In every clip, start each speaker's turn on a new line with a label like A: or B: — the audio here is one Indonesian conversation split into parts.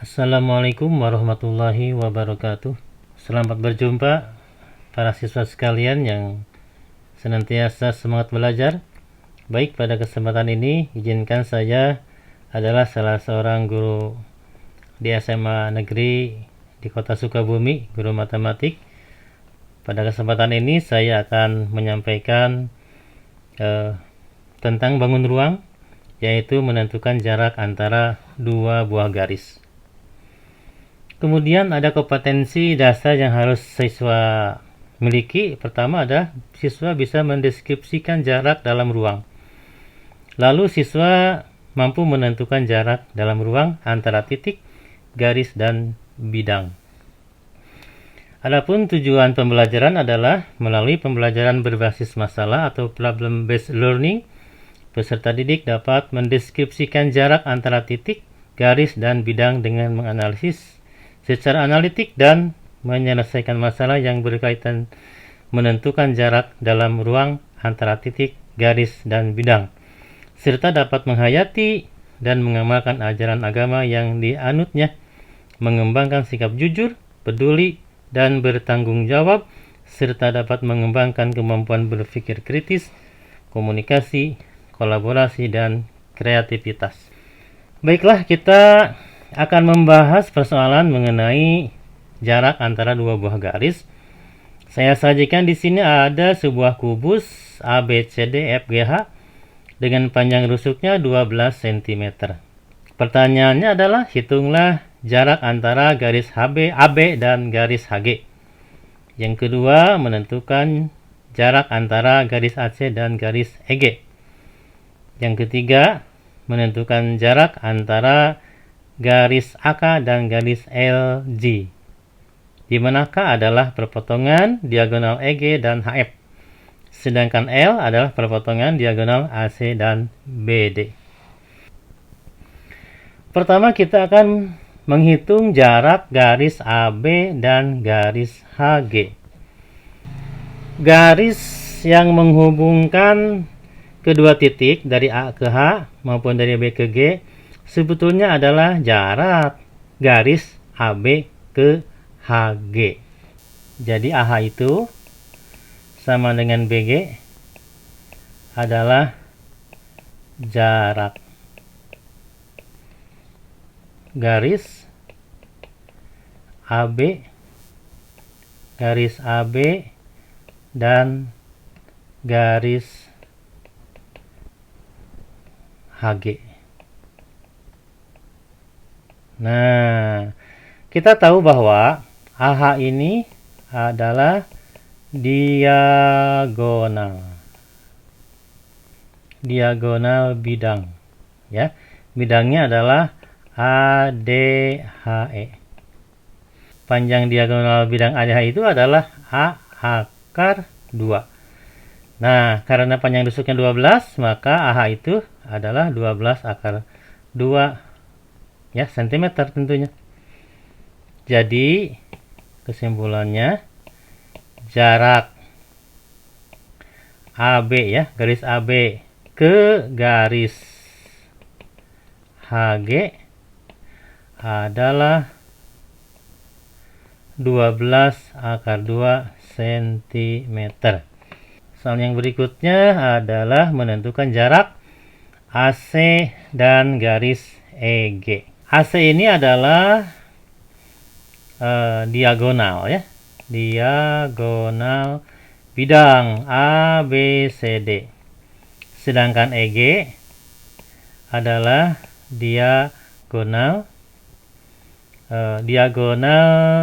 A: Assalamualaikum warahmatullahi wabarakatuh. Selamat berjumpa para siswa sekalian yang senantiasa semangat belajar. Baik, pada kesempatan ini izinkan saya adalah salah seorang guru di SMA Negeri di Kota Sukabumi, guru matematik. Pada kesempatan ini saya akan menyampaikan tentang bangun ruang, yaitu menentukan jarak antara dua buah garis. Kemudian ada kompetensi dasar yang harus siswa miliki. Pertama adalah siswa bisa mendeskripsikan jarak dalam ruang. Lalu siswa mampu menentukan jarak dalam ruang antara titik, garis, dan bidang. Adapun tujuan pembelajaran adalah melalui pembelajaran berbasis masalah atau problem based learning, peserta didik dapat mendeskripsikan jarak antara titik, garis, dan bidang dengan menganalisis secara analitik dan menyelesaikan masalah yang berkaitan menentukan jarak dalam ruang antara titik, garis, dan bidang, serta dapat menghayati dan mengamalkan ajaran agama yang dianutnya, mengembangkan sikap jujur, peduli, dan bertanggung jawab, serta dapat mengembangkan kemampuan berpikir kritis, komunikasi, kolaborasi, dan kreativitas. Baiklah, kita akan membahas persoalan mengenai jarak antara dua buah garis. Saya sajikan di sini ada sebuah kubus ABCDFGH dengan panjang rusuknya 12 cm. Pertanyaannya adalah hitunglah jarak antara garis AB dan garis HG. Yang kedua, menentukan jarak antara garis AC dan garis EG. Yang ketiga, menentukan jarak antara garis AK dan garis LG, di manakah adalah perpotongan diagonal EG dan HF, sedangkan L adalah perpotongan diagonal AC dan BD. Pertama, kita akan menghitung jarak garis AB dan garis HG. Garis yang menghubungkan kedua titik dari A ke H maupun dari B ke G sebetulnya adalah jarak garis AB ke HG. Jadi AH itu sama dengan BG adalah jarak garis AB, dan garis HG. Nah, kita tahu bahwa AH ini adalah diagonal bidang, ya. Bidangnya adalah ADHE. Panjang diagonal bidang ADHE itu adalah A akar 2. Nah, karena panjang rusuknya 12, maka AH itu adalah 12 akar 2 ya, cm tentunya. Jadi kesimpulannya jarak AB ya, garis AB ke garis HG adalah 12 akar 2 cm. Soal yang berikutnya adalah menentukan jarak AC dan garis EG. AC ini adalah diagonal ya, diagonal bidang ABCD, sedangkan EG adalah diagonal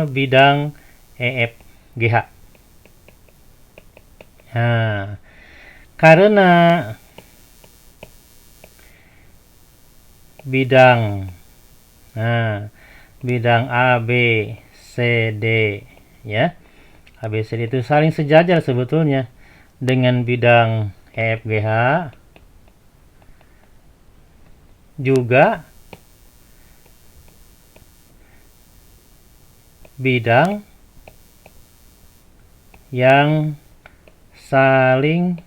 A: bidang EFGH. Nah, karena bidang ABCD ya, ABCD itu saling sejajar sebetulnya dengan bidang EFGH, juga bidang yang saling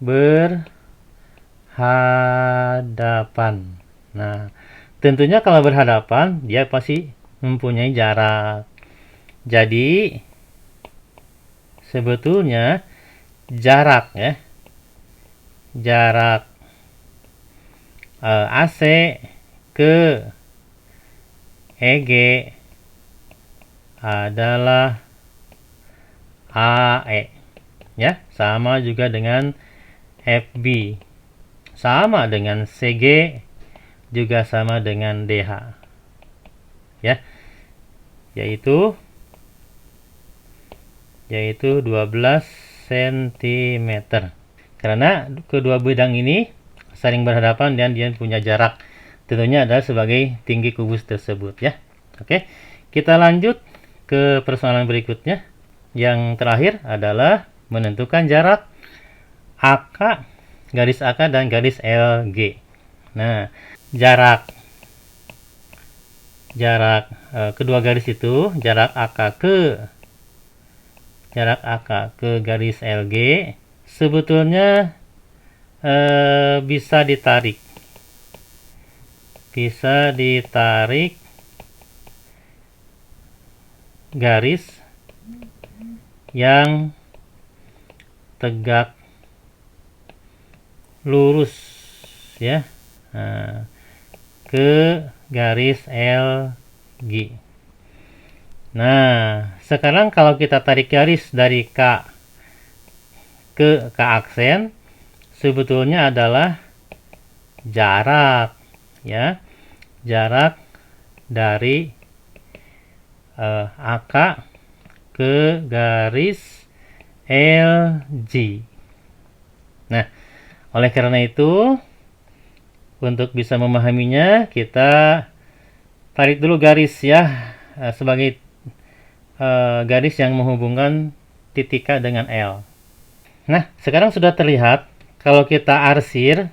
A: berhadapan. Nah, Tentunya kalau berhadapan dia pasti mempunyai jarak. Jadi sebetulnya jarak ya, jarak AC ke EG adalah AE ya, sama juga dengan FB, sama dengan CG, juga sama dengan DH ya, yaitu 12 cm. Karena kedua bidang ini saling berhadapan dan dia punya jarak, tentunya adalah sebagai tinggi kubus tersebut ya. Oke, kita lanjut ke persoalan berikutnya. Yang terakhir adalah menentukan jarak AK, garis AK dan garis LG. Nah, jarak kedua garis itu, jarak AK ke garis LG sebetulnya bisa ditarik garis yang tegak lurus ya, ke garis LG. Nah, sekarang kalau kita tarik garis dari K ke aksen, sebetulnya adalah jarak ya, jarak dari AK ke garis LG. Nah, oleh karena itu, untuk bisa memahaminya, kita tarik dulu garis ya, sebagai garis yang menghubungkan titik K dengan L. Nah, sekarang sudah terlihat kalau kita arsir,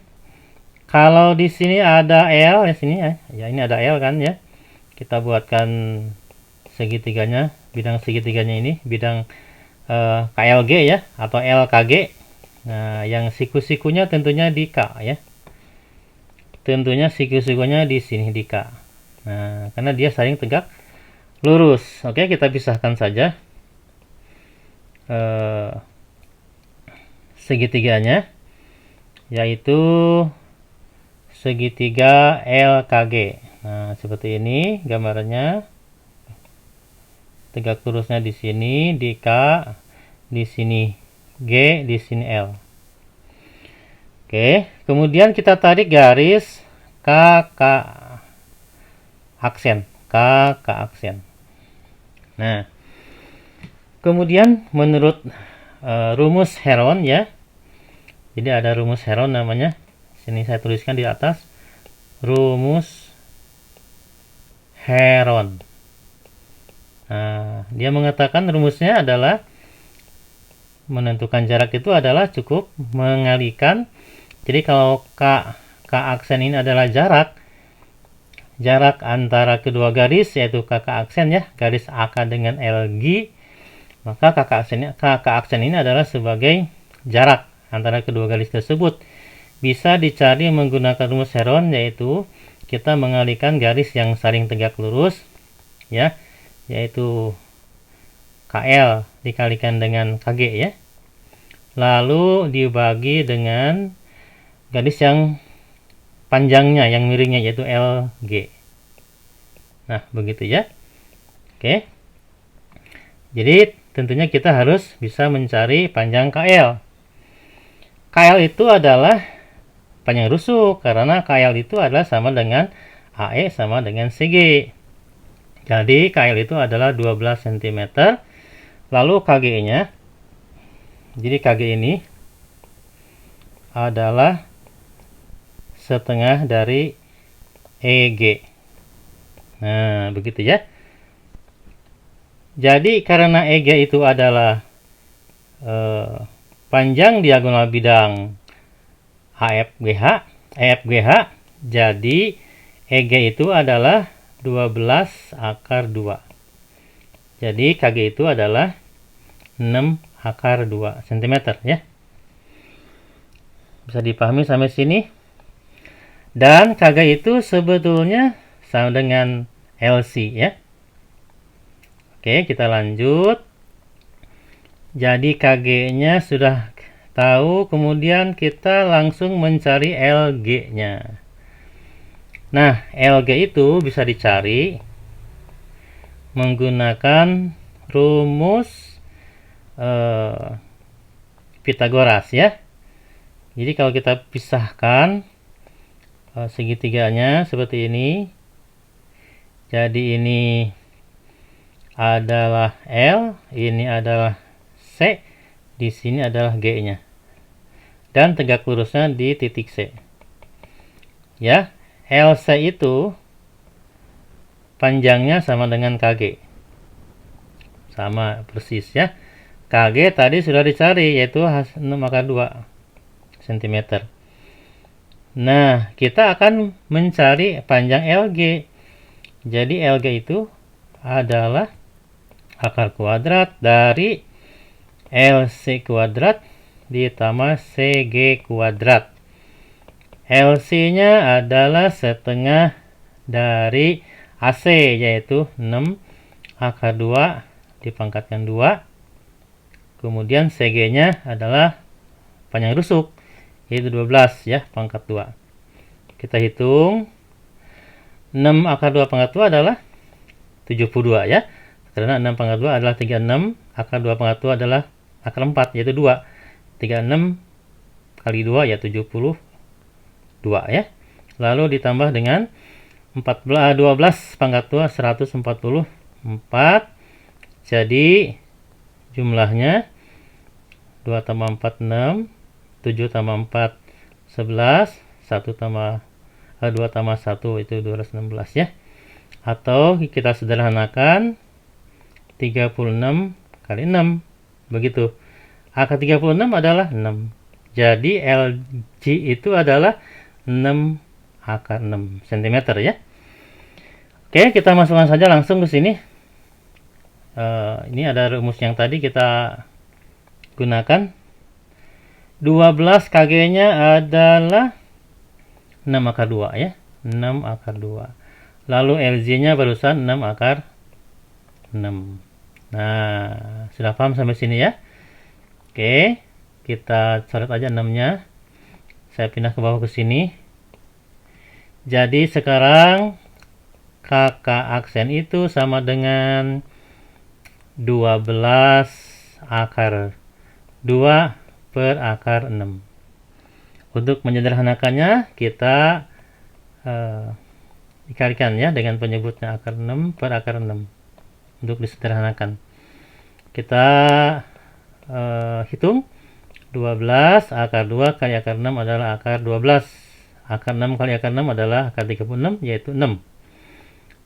A: kalau di sini ada L ya, sini ya, ini ada L kan ya. Kita buatkan segitiganya, bidang segitiganya ini bidang KLG ya, atau LKG. Nah, yang siku-sikunya tentunya di K ya. Tentunya siku-sikunya di sini di K. Nah, karena dia saling tegak lurus. Oke, kita pisahkan saja segitiganya, yaitu segitiga LKG. Nah, seperti ini gambarannya. Tegak lurusnya di sini di K, di sini G, di sini L. Oke, kemudian kita tarik garis K aksen. Nah, kemudian menurut rumus Heron ya, jadi ada rumus Heron namanya, sini saya tuliskan di atas, rumus Heron. Nah, dia mengatakan rumusnya adalah menentukan jarak itu adalah cukup mengalikan. Jadi kalau K aksen ini adalah jarak antara kedua garis, yaitu KK aksen ya, garis AK dengan LG, maka KK aksen ini adalah sebagai jarak antara kedua garis tersebut. Bisa dicari menggunakan rumus Heron, yaitu kita mengalihkan garis yang saling tegak lurus ya, yaitu KL dikalikan dengan KG ya, lalu dibagi dengan garis yang panjangnya, yang miringnya, yaitu LG. Nah, begitu ya. Oke, jadi tentunya kita harus bisa mencari panjang KL. KL itu adalah panjang rusuk, karena KL itu adalah sama dengan AE sama dengan CG. Jadi KL itu adalah 12 cm. Lalu KG-nya, jadi KG ini adalah setengah dari EG. Nah, begitu ya. Jadi karena EG itu adalah panjang diagonal bidang EFGH, jadi EG itu adalah 12 akar 2. Jadi KG itu adalah 6 akar 2 cm ya. Bisa dipahami sampai sini. Dan KG itu sebetulnya sama dengan LC ya. Oke, kita lanjut. Jadi KG-nya sudah tahu, kemudian kita langsung mencari LG-nya. Nah, LG itu bisa dicari menggunakan rumus Pitagoras ya. Jadi kalau kita pisahkan segitiganya seperti ini, jadi ini adalah L, ini adalah C, di sini adalah G-nya, dan tegak lurusnya di titik C. Ya, LC itu panjangnya sama dengan KG, sama persis ya. KG tadi sudah dicari, yaitu 6/2 cm. Nah, kita akan mencari panjang LG. Jadi LG itu adalah akar kuadrat dari LC kuadrat ditambah CG kuadrat. LC-nya adalah setengah dari AC, yaitu 6/2 dipangkatkan 2. Kemudian CG-nya adalah panjang rusuk, yaitu 12 ya, pangkat 2. Kita hitung 6/2 pangkat 2 adalah 72 ya, karena 6/2 adalah 36, akar 2 pangkat 2 adalah akar 4, yaitu 2. 36 kali 2 ya 72 ya. Lalu ditambah dengan 12 pangkat 2 144. Jadi jumlahnya 2 tambah 4 6, 7 tambah 4 11, 2 tambah 1 itu 216 ya. Atau kita sederhanakan 36 kali 6. Begitu. Akar 36 adalah 6. Jadi LG itu adalah 6 akar 6 cm ya. Oke, kita masukkan saja langsung ke sini. Ini ada rumus yang tadi kita gunakan. 12 KG-nya adalah 6/2 ya. 6/2. Lalu LG-nya barusan 6/6. Nah, sudah paham sampai sini ya? Oke, kita coret aja 6-nya. Saya pindah ke bawah ke sini. Jadi sekarang KK aksen itu sama dengan 12 akar 2 per akar 6. Untuk menyederhanakannya, kita dikalikan ya dengan penyebutnya akar 6 per akar 6. Untuk disederhanakan, kita hitung 12 akar 2 kali akar 6 adalah akar 12. Akar 6 kali akar 6 adalah akar 36, yaitu 6.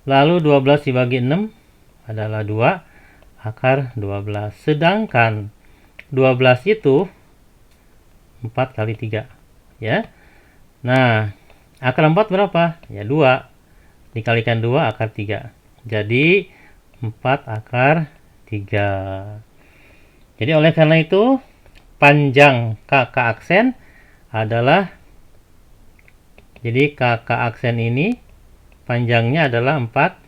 A: Lalu 12 dibagi 6 adalah 2 akar 12. Sedangkan 12 itu 4 kali 3 ya. Nah, akar 4 berapa? Ya 2 dikalikan 2 akar 3. Jadi 4 akar 3. Jadi oleh karena itu panjang KK aksen adalah, jadi KK aksen ini panjangnya adalah 4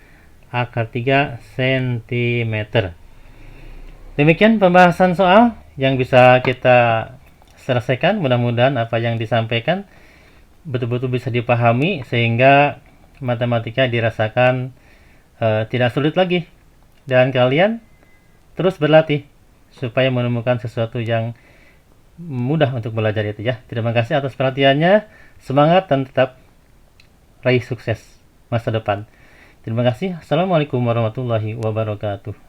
A: akar 3 cm. Demikian pembahasan soal yang bisa kita selesaikan. Mudah-mudahan apa yang disampaikan betul-betul bisa dipahami sehingga matematika dirasakan tidak sulit lagi, dan kalian terus berlatih supaya menemukan sesuatu yang mudah untuk belajar itu ya. Terima kasih atas perhatiannya. Semangat dan tetap raih sukses masa depan. Terima kasih. Assalamualaikum warahmatullahi wabarakatuh.